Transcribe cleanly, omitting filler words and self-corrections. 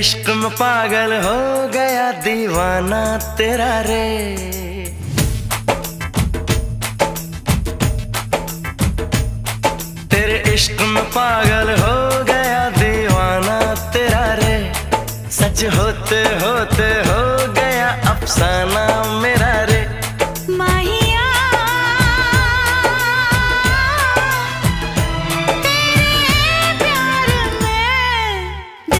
इश्क में पागल हो गया दीवाना तेरा रे। तेरे इश्क में पागल हो गया दीवाना तेरा रे। सच होते होते हो गया अफसाना मेरा